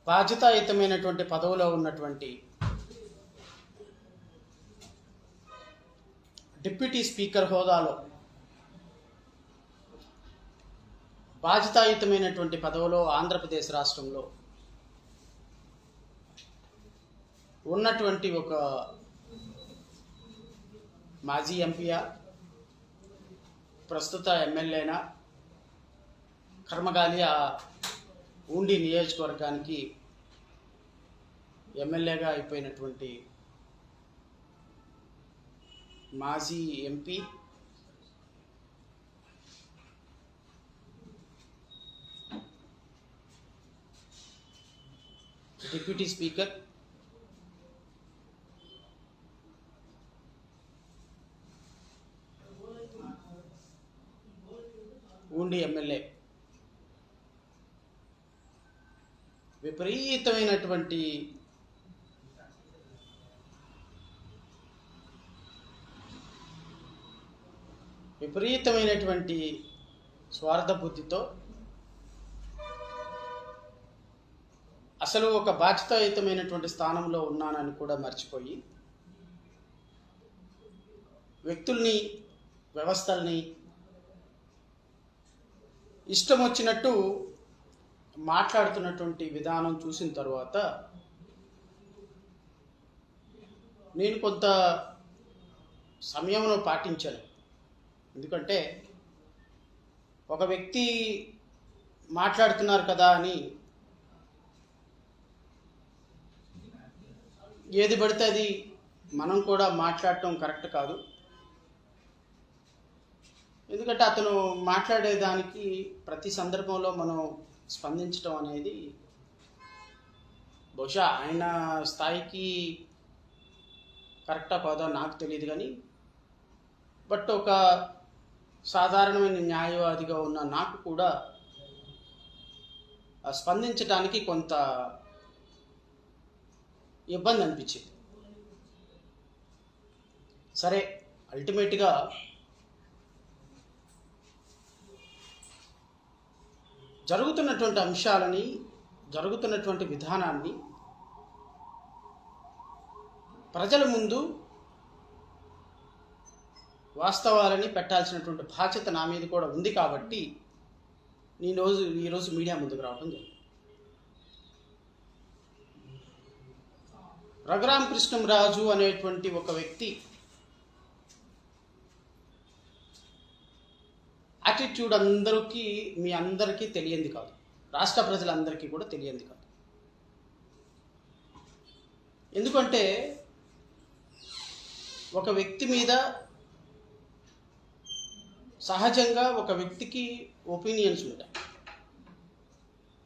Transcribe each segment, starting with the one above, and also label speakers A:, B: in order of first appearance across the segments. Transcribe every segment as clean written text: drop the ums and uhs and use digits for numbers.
A: బాధ్యతాయుతమైనటువంటి పదవిలో ఉన్నటువంటి deputy speaker హోదాలో బాధ్యతాయుతమైనటువంటి పదవిలో ఆంధ్రప్రదేశ్ రాష్ట్రంలో ఉన్నటువంటి ఒక మాజీ ఎంపీయా, ప్రస్తుత ఎమ్మెల్యేనా, కర్మగాలి ఆ ఉండి నియోజకవర్గానికి ఎమ్మెల్యేగా అయిపోయినటువంటి మాజీ ఎంపీ డిప్యూటీ స్పీకర్ ఉండి ఎమ్మెల్యే విపరీతమైనటువంటి స్వార్థ బుద్ధితో అసలు ఒక బాధ్యతాయుతమైనటువంటి స్థానంలో ఉన్నానని కూడా మర్చిపోయి వ్యక్తుల్ని, వ్యవస్థల్ని ఇష్టం వచ్చినట్టు మాట్లాడుతున్నటువంటి విధానం చూసిన తర్వాత నేను కొంత సమయంలో పాటించాను. ఎందుకంటే ఒక వ్యక్తి మాట్లాడుతున్నారు కదా అని ఏది పడితే అది మనం కూడా మాట్లాడటం కరెక్ట్ కాదు. ఎందుకంటే అతను మాట్లాడేదానికి ప్రతి సందర్భంలో మనం స్పందించడం అనేది బహుశా ఆయన స్థాయికి కరెక్టా కాదో నాకు తెలియదు, కానీ బట్ ఒక సాధారణమైన న్యాయవాదిగా ఉన్న నాకు కూడా స్పందించడానికి కొంత ఇబ్బంది అనిపించింది. సరే, అల్టిమేట్గా జరుగుతున్నటువంటి అంశాలని, జరుగుతున్నటువంటి విధానాన్ని ప్రజల ముందు వాస్తవాలని పెట్టాల్సినటువంటి బాధ్యత నా మీద కూడా ఉంది. కాబట్టి ఈరోజు మీడియా ముందుకు రావడం జరిగింది. రఘురామకృష్ణంరాజు అనేటువంటి ఒక వ్యక్తి యాటిట్యూడ్ మీ అందరికీ తెలియంది కాదు, రాష్ట్ర ప్రజలందరికీ కూడా తెలియంది కాదు. ఎందుకంటే ఒక వ్యక్తి మీద సహజంగా ఒక వ్యక్తికి ఒపీనియన్స్ ఉంటాయి,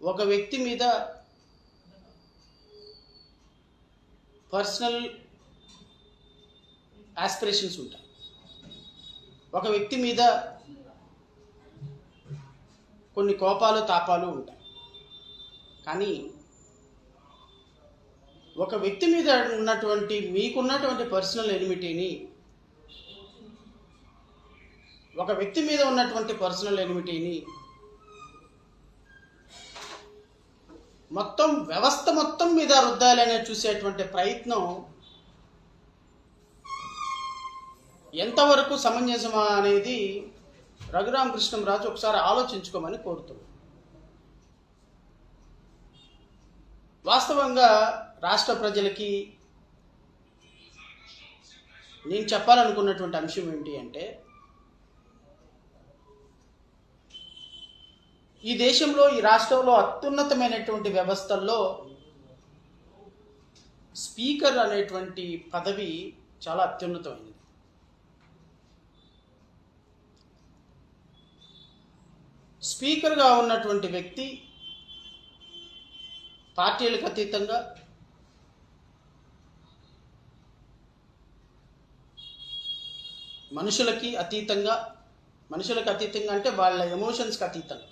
A: ఒక వ్యక్తి మీద పర్సనల్ ఆస్పిరేషన్స్ ఉంటాయి, ఒక వ్యక్తి మీద కొన్ని కోపాలు, తాపాలు ఉంటాయి. కానీ ఒక వ్యక్తి మీద మీకున్నటువంటి పర్సనల్ ఎనిమిటీని, ఒక వ్యక్తి మీద ఉన్నటువంటి పర్సనల్ ఎనిమిటీని మొత్తం వ్యవస్థ మొత్తం మీద రుద్దాలనే చూసేటువంటి ప్రయత్నం ఎంతవరకు సమంజసమా అనేది రఘురామకృష్ణంరాజు ఒకసారి ఆలోచించుకోమని కోరుతున్నాను. వాస్తవంగా రాష్ట్ర ప్రజలకి నేను చెప్పాలనుకున్నటువంటి అంశం ఏంటి అంటే, ఈ దేశంలో, ఈ రాష్ట్రంలో అత్యున్నతమైనటువంటి వ్యవస్థల్లో స్పీకర్ అనేటువంటి పదవి చాలా అత్యున్నతమైనది. స్పీకర్గా ఉన్నటువంటి వ్యక్తి పార్టీలకు అతీతంగా, మనుషులకు అతీతంగా అంటే వాళ్ళ ఎమోషన్స్కి అతీతంగా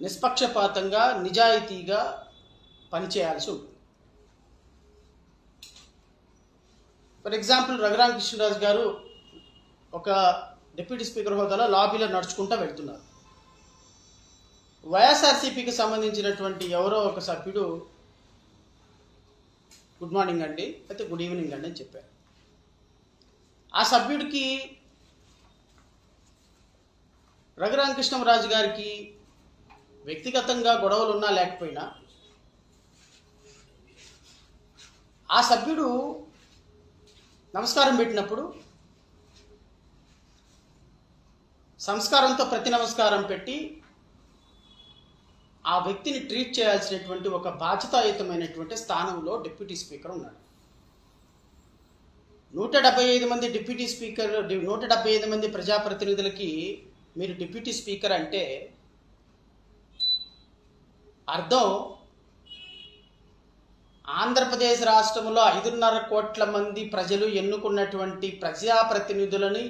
A: నిష్పక్షపాతంగా, నిజాయితీగా పనిచేయాల్సి ఉంటుంది. ఫర్ ఎగ్జాంపుల్, రఘురామకృష్ణరాజు గారు ఒక డిప్యూటీ స్పీకర్ హోదాలో లాబీలో నడుచుకుంటూ వెళ్తున్నారు. వైఎస్ఆర్సీపీకి సంబంధించినటువంటి ఎవరో ఒక సభ్యుడు గుడ్ మార్నింగ్ అండి అయితే గుడ్ ఈవినింగ్ అండి అని చెప్పారు. ఆ సభ్యుడికి రఘురామకృష్ణరాజు గారికి వ్యక్తిగతంగా గొడవలు ఉన్నా లేకపోయినా ఆ సభ్యుడు నమస్కారం పెట్టినప్పుడు సంస్కారంతో ప్రతి నమస్కారం పెట్టి ఆ వ్యక్తిని ట్రీట్ చేయాల్సినటువంటి ఒక బాధ్యతాయుతమైనటువంటి స్థానంలో డిప్యూటీ స్పీకర్ ఉన్నాడు. 175 మంది డిప్యూటీ స్పీకర్ 175 మంది ప్రజాప్రతినిధులకి మీరు డిప్యూటీ స్పీకర్ అంటే అర్థం ఆంధ్రప్రదేశ్ రాష్ట్రంలో 5.5 కోట్ల మంది ప్రజలు ఎన్నుకున్నటువంటి ప్రజాప్రతినిధులని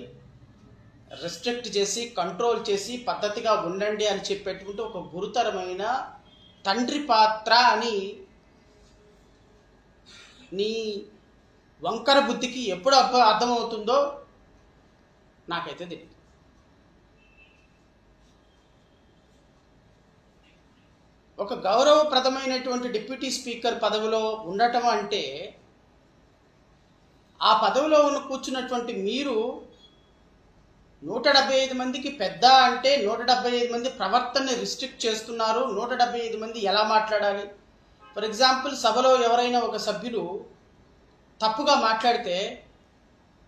A: రెస్ట్రిక్ట్ చేసి కంట్రోల్ చేసి పద్ధతిగా ఉండండి అని చెప్పేటువంటి ఒక గురుతరమైన తండ్రి పాత్ర అని నీ వంకర బుద్ధికి ఎప్పుడు అర్థమవుతుందో నాకైతే తెలియదు. ఒక గౌరవప్రదమైనటువంటి డిప్యూటీ స్పీకర్ పదవిలో ఉండటం అంటే ఆ పదవిలో కూర్చున్నటువంటి మీరు 175 మందికి పెద్ద అంటే 175 మంది ప్రవర్తనని రిస్ట్రిక్ట్ చేస్తున్నారు. 175 మంది ఎలా మాట్లాడాలి? ఫర్ ఎగ్జాంపుల్, సభలో ఎవరైనా ఒక సభ్యులు తప్పుగా మాట్లాడితే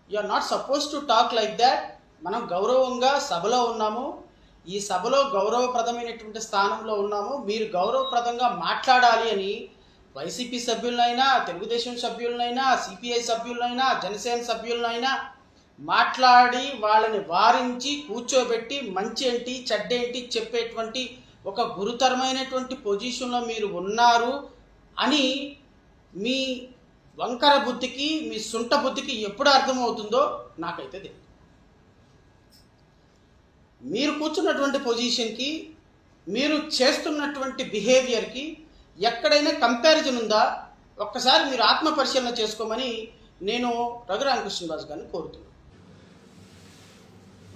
A: you are not suppose to talk like that. మనం గౌరవంగా సభలో ఉన్నాము, ఈ సభలో గౌరవప్రదమైనటువంటి స్థానంలో ఉన్నాము, మీరు గౌరవప్రదంగా మాట్లాడాలి అని వైసీపీ సభ్యులనైనా, తెలుగుదేశం సభ్యులనైనా, సిపిఐ సభ్యులనైనా, జనసేన సభ్యులనైనా మాట్లాడి వాళ్ళని వారించి కూర్చోబెట్టి మంచి ఏంటి చెడ్డేంటి చెప్పేటువంటి ఒక గురుతరమైనటువంటి పొజిషన్లో మీరు ఉన్నారు అని మీ వంకర బుద్ధికి, మీ సుంట బుద్ధికి ఎప్పుడు అర్థమవుతుందో నాకైతే తెలియదు. మీరు కూర్చున్నటువంటి పొజిషన్కి, మీరు చేస్తున్నటువంటి బిహేవియర్కి ఎక్కడైనా కంపారిజన్ ఉందా? ఒక్కసారి మీరు ఆత్మ పరిశీలన చేసుకోమని నేను రఘురామకృష్ణరాజు గారిని కోరుతున్నాను.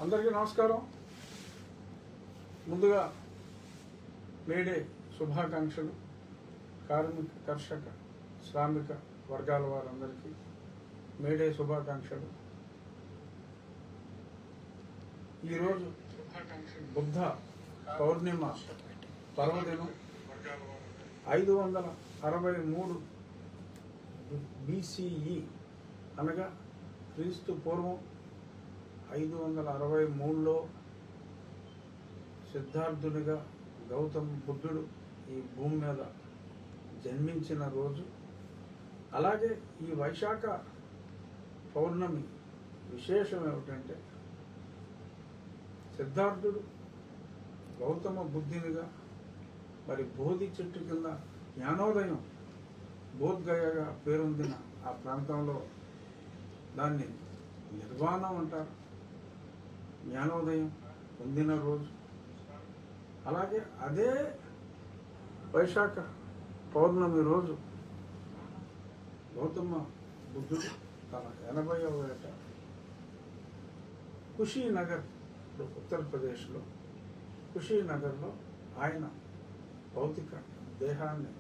B: అందరికీ నమస్కారం. ముందుగా మేడే శుభాకాంక్షలు. కార్మిక, కర్షక, శ్రామిక వర్గాల వారందరికీ మేడే శుభాకాంక్షలు. ఈరోజు బుద్ధ పౌర్ణిమ పర్వదినం. 563 BCE అనగా క్రీస్తు పూర్వం 563లో సిద్ధార్థునిగా గౌతమ బుద్ధుడు ఈ భూమి మీద జన్మించిన రోజు. అలాగే ఈ వైశాఖ పౌర్ణమి విశేషం ఏమిటంటే, సిద్ధార్థుడు గౌతమ బుద్ధునిగా మరి బోధి చెట్టు కింద జ్ఞానోదయం బోధ్గయగా పేరొందిన ఆ ప్రాంతంలో దాన్ని నిర్వాణం అంటారు. జ్ఞానోదయం పొందిన రోజు. అలాగే అదే వైశాఖ పౌర్ణమి రోజు గౌతమ బుద్ధుడు తన 80వ ఏట కుషీనగర్, ఉత్తరప్రదేశ్లో కుషీనగర్లో ఆయన భౌతిక దేహాన్ని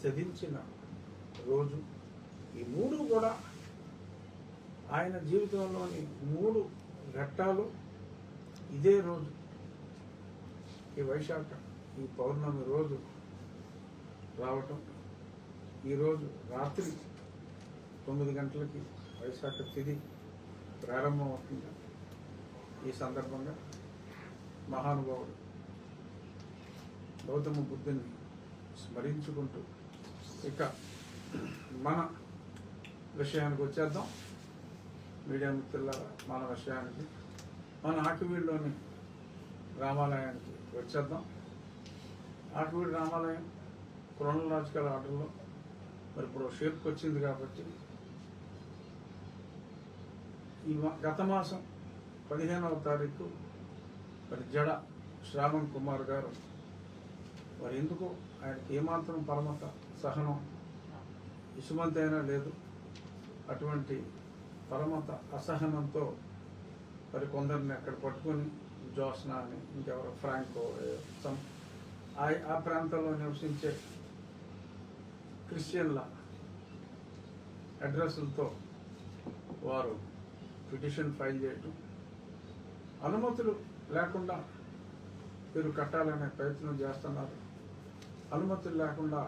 B: త్యజించిన రోజు. ఈ మూడు కూడా ఆయన జీవితంలోని 3 ఘట్టాలు ఇదే రోజు, ఈ వైశాఖ ఈ పౌర్ణమి రోజు రావటం. ఈరోజు రాత్రి 9 గంటలకి వైశాఖ తిథి ప్రారంభమవుతుంది. ఈ సందర్భంగా మహానుభావుడు గౌతమ బుద్ధుని స్మరించుకుంటూ ఇక మన విషయానికి వచ్చేద్దాం. మీడియా మిత్రులారా, మన విషయానికి, మన ఆకివీడులోని రామాలయానికి వచ్చేద్దాం. ఆకివీడు రామాలయం క్రోనలాజికల్ ఆర్డర్లో మరి ఇప్పుడు షేప్కి వచ్చింది కాబట్టి ఈ గత మాసం 15వ తారీఖు మరి జడ శ్రావణ్ కుమార్ గారు మరి ఎందుకో ఆయనకి ఏమాత్రం పరమత సహనం ఇసుమంతి అయినా లేదు. అటువంటి పరమత అసహనంతో మరి కొందరిని అక్కడ పట్టుకొని జోస్నా అని ఇంకెవరో ఫ్రాంకో some ఆ ప్రాంతంలో నివసించే క్రిస్టియన్ల అడ్రస్లతో వారు పిటిషన్ ఫైల్ చేయటం, అనుమతులు లేకుండా మీరు కట్టాలనే ప్రయత్నం చేస్తున్నారు, అనుమతులు లేకుండా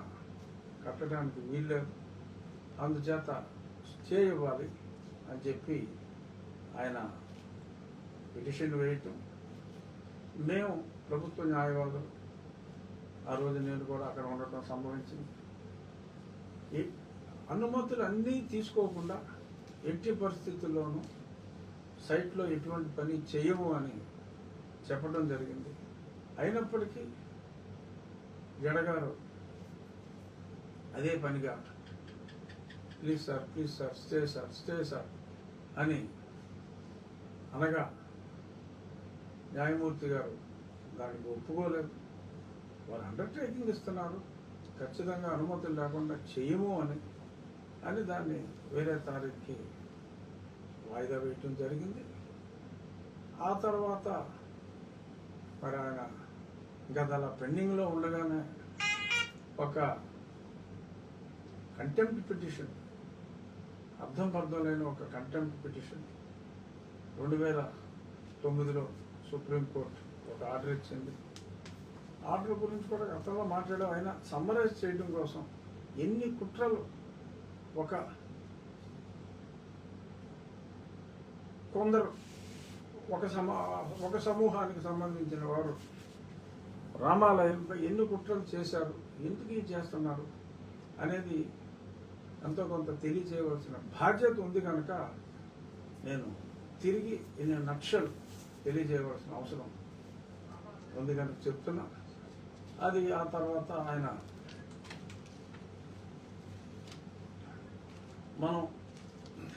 B: కట్టడానికి వీల్లేదు, అందుచేత స్టే ఇవ్వాలి అని చెప్పి ఆయన పిటిషన్ వేయటం. మేము ప్రభుత్వ న్యాయవాదులు ఆ రోజు నేను కూడా అక్కడ ఉండటం సంభవించింది. ఈ అనుమతులు అన్నీ తీసుకోకుండా ఎట్టి పరిస్థితుల్లోనూ సైట్లో ఎటువంటి పని చేయము అని చెప్పడం జరిగింది. అయినప్పటికీ జడగారు అదే పనిగా ప్లీజ్ సార్ స్టే సార్ అని అనగా న్యాయమూర్తి గారు దానికి ఒప్పుకోలేదు. వారు అండర్టేకింగ్ ఇస్తున్నారు, ఖచ్చితంగా అనుమతులు లేకుండా చేయము అని దాన్ని వేరే తారీఖుకి వాయిదా వేయటం జరిగింది. ఆ తర్వాత మరి ఆయన గత పెండింగ్లో ఉండగానే ఒక కంటెంప్ట్ పిటిషన్, అర్థం పర్థం లేని ఒక కంటెంప్ట్ పిటిషన్ 2009లో సుప్రీంకోర్టు ఒక ఆర్డర్ ఇచ్చింది. ఆర్డర్ గురించి కూడా గతంలో మాట్లాడడం, అయినా సమ్మరైజ్ చేయడం కోసం ఎన్ని కుట్రలు కొందరు ఒక సమూహానికి సంబంధించిన వారు రామాలయంపై ఎన్ని కుట్రలు చేశారు, ఎందుకు ఇది చేస్తున్నారు అనేది ఎంతో కొంత తెలియజేయవలసిన బాధ్యత ఉంది కనుక నేను తిరిగి ఇన్ని నక్షలు తెలియజేయవలసిన అవసరం ఉంది కనుక చెప్తున్నా. అది ఆ తర్వాత ఆయన మనం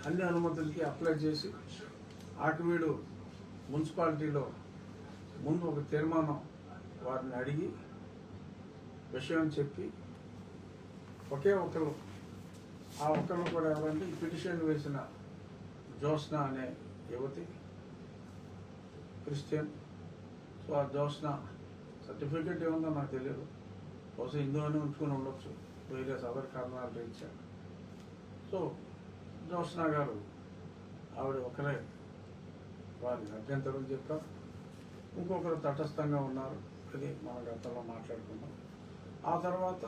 B: అన్ని అనుమతులకి అప్లై చేసి ఆకివీడు మున్సిపాలిటీలో ముందు ఒక తీర్మానం వారిని అడిగి విషయం చెప్పి ఆ ఒక్కరు కూడా ఎవరంటే ఈ పిటిషన్ వేసిన జోస్నా అనే యువతి క్రిస్టియన్. సో ఆ జోస్నా సర్టిఫికేట్ ఏముందో నాకు తెలియదు, బహుశా హిందువుని ఉంచుకొని ఉండొచ్చు వేరే అదర్ కారణాలు రీత్యా. సో జోస్నా గారు ఆవిడ ఒకరే వారి అభ్యంతరం చెప్పారు, ఇంకొకరు తటస్థంగా ఉన్నారు. అది మన గతంలో మాట్లాడుకున్నాం. ఆ తర్వాత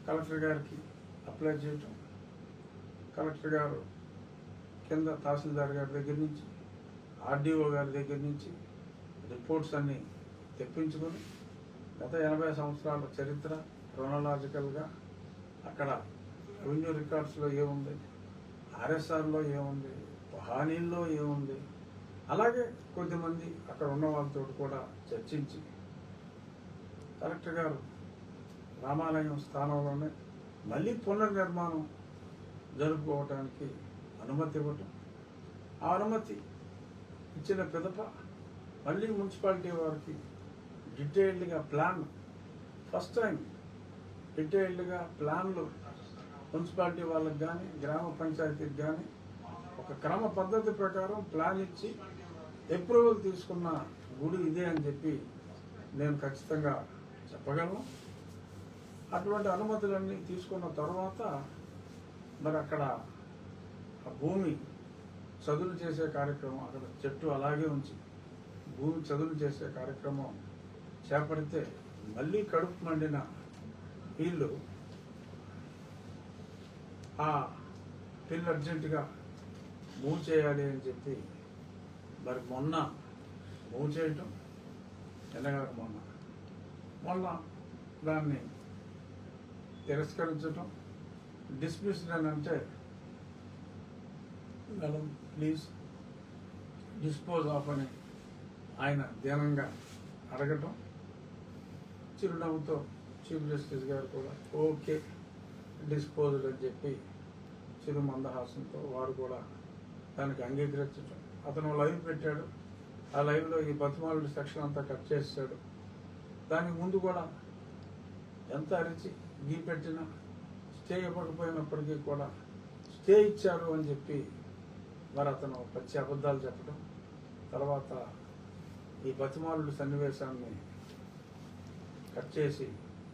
B: కలెక్టర్ గారికి అప్లై చేయటం, కలెక్టర్ గారు కింద తహసీల్దార్ గారి దగ్గర నుంచి ఆర్డీఓ గారి దగ్గర నుంచి రిపోర్ట్స్ అన్నీ తెప్పించుకొని గత 80 సంవత్సరాల చరిత్ర క్రోనలాజికల్గా అక్కడ రెవెన్యూ రికార్డ్స్లో ఏముంది, ఆర్ఎస్ఆర్లో ఏముంది, హానీల్లో ఏముంది, అలాగే కొద్దిమంది అక్కడ ఉన్న వాళ్ళతో కూడా చర్చించి కలెక్టర్ గారు రామాలయం స్థానంలోనే మళ్ళీ పునర్నిర్మాణం జరుపుకోవటానికి అనుమతి ఇవ్వటం. ఆ అనుమతి ఇచ్చిన పిదప మళ్ళీ మున్సిపాలిటీ వారికి డీటెయిల్డ్గా ప్లాన్, ఫస్ట్ టైం డీటెయిల్డ్గా ప్లాన్లు మున్సిపాలిటీ వాళ్ళకి కానీ గ్రామ పంచాయతీకి కానీ ఒక క్రమ పద్ధతి ప్రకారం ప్లాన్ ఇచ్చి అప్రూవల్ తీసుకున్న గుడి ఇదే అని చెప్పి నేను ఖచ్చితంగా చెప్పగలను. అటువంటి అనుమతులన్నీ తీసుకున్న తర్వాత మరి అక్కడ ఆ భూమి చదును చేసే కార్యక్రమం, అక్కడ చెట్టు అలాగే ఉంచి భూమి చదును చేసే కార్యక్రమం చేపడితే మళ్ళీ కడుపు మండిన వీళ్ళు ఆ పిల్లు అర్జెంటుగా మూవ్ చేయాలి అని చెప్పి మరి మొన్న మూవ్ చేయటం, ఎన్నగాక మొన్న దాన్ని తిరస్కరించటం, డిస్మిస్డ్ అని అంటే మేడం ప్లీజ్ డిస్పోజ్ ఆఫ్ అని ఆయన ధ్యానంగా అడగటం, చిరునవ్వుతో చీఫ్ జస్టిస్ గారు కూడా ఓకే డిస్పోజ్డ్ అని చెప్పి చిరు మందహాసంతో వారు కూడా దానికి అంగీకరించడం. అతను లైవ్ పెట్టాడు, ఆ లైవ్లో ఈ బతిమాలుడి సెక్షన్ అంతా కట్ చేసాడు. దానికి ముందు కూడా ఎంత అరిచి గీ పెట్టినా స్టే ఇవ్వకపోయినప్పటికీ కూడా స్టే ఇచ్చారు అని చెప్పి మరి అతను పచ్చి అబద్ధాలు చెప్పడం, తర్వాత ఈ బతిమాలుడు సన్నివేశాన్ని కట్ చేసి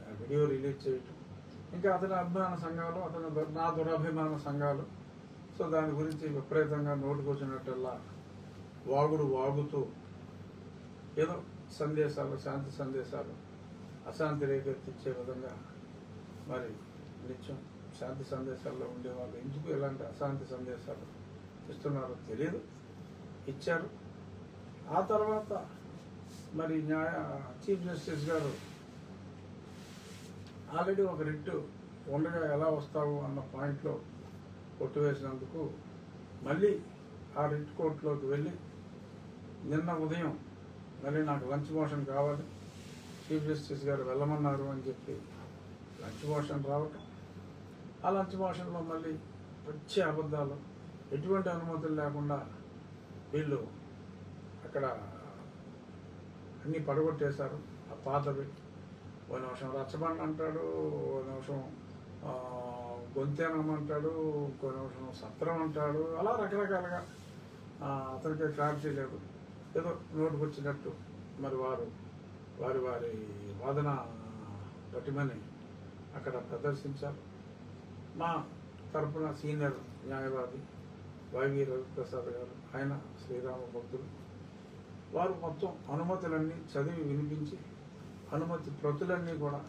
B: ఆ వీడియో రిలీజ్ చేయటం, ఇంకా అతని అభిమాన సంఘాలు, నా దురభిమాన సంఘాలు, సో దాని గురించి విపరీతంగా నోటుకొచ్చినట్టల్లా వాగుతూ ఏదో సందేశాలు, శాంతి సందేశాలు, అశాంతి రేకెత్తిచ్చే విధంగా మరి నిత్యం శాంతి సందేశాల్లో ఉండేవాళ్ళు ఎందుకు ఇలాంటి అశాంతి సందేశాలు ఇస్తున్నారో తెలియదు, ఇచ్చారు. ఆ తర్వాత మరి చీఫ్ జస్టిస్ గారు ఆల్రెడీ ఒక రిట్టు ఉండగా ఎలా వస్తావు అన్న పాయింట్లో కొట్టువేసినందుకు మళ్ళీ ఆ రిట్ కోర్టులోకి వెళ్ళి నిన్న ఉదయం మళ్ళీ నాకు లంచ్ మోషన్ కావాలి, చీఫ్ జస్టిస్ గారు వెళ్ళమన్నారు అని చెప్పి లంచ్ మోషన్ రావటం, ఆ లంచ్ మోషన్లో మళ్ళీ వచ్చే అబద్ధాలు, ఎటువంటి అనుమతులు లేకుండా వీళ్ళు అక్కడ అన్నీ పడగొట్టేశారు. ఆ పాతవి ఓ నిమిషం రచ్చబండ అంటాడు, ఓ నిమిషం గొంతేనం అంటాడు, ఇంకో నిమిషం సత్రం అంటాడు, అలా రకరకాలుగా అతనికి క్లారిటీ లేదు. ఏదో నోటుకు వచ్చినట్టు మరి వారి వాదన పటిమని అక్కడ ప్రదర్శించారు. మా తరపున సీనియర్ న్యాయవాది వైవి రవిప్రసాద్ గారు, ఆయన శ్రీరామ భక్తులు, వారు మొత్తం అనుమతులన్నీ చదివి వినిపించి అనుమతి ప్రతులన్నీ కూడా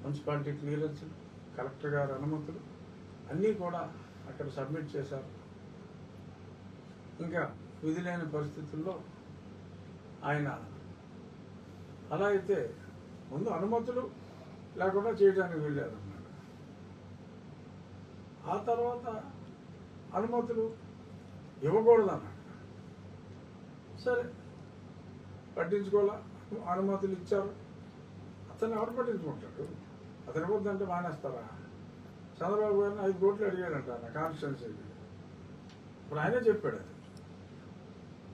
B: మున్సిపాలిటీ క్లియరెన్సులు, కలెక్టర్ గారి అనుమతులు అన్నీ కూడా అక్కడ సబ్మిట్ చేశారు. ఇంకా విధి లేని పరిస్థితుల్లో ఆయన అలా అయితే ముందు అనుమతులు లేకుండా చేయడానికి వెళ్ళారన్నమాట. ఆ తర్వాత అనుమతులు ఇవ్వకూడదన్నాడు. సరే పట్టించుకోవాలా, అనుమతులు ఇచ్చారు. అతన్ని ఎవరు పట్టించుకుంటాడు? అతని ఇవ్వద్దంటే మానేస్తారా? చంద్రబాబు గారిని 5 కోట్లు అడిగాడంట నా కాన్స్టిట్యున్సీకి. ఇప్పుడు ఆయనే చెప్పాడు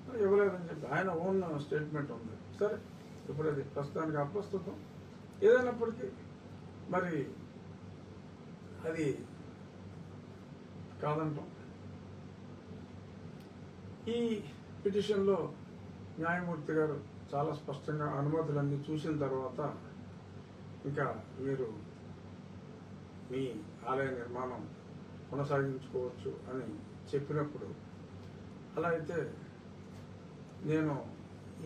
B: అది ఇవ్వలేదని చెప్పి ఆయన ఓన్ స్టేట్మెంట్ ఉంది. సరే ఇప్పుడు అది ప్రస్తుతానికి అప్రస్తుతం. ఏదైనప్పటికీ మరి అది కాదంటాం. ఈ పిటిషన్లో న్యాయమూర్తి గారు చాలా స్పష్టంగా అనుమతులన్నీ చూసిన తర్వాత ఇంకా మీరు మీ ఆలయ నిర్మాణం కొనసాగించుకోవచ్చు అని చెప్పినప్పుడు, అలా అయితే నేను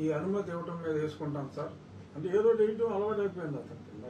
B: ఈ అనుమతి ఇవ్వటం మీద వేసుకుంటాను సార్ అంటే ఏదో వేయటం అలవాటు అయిపోయింది అతనికి.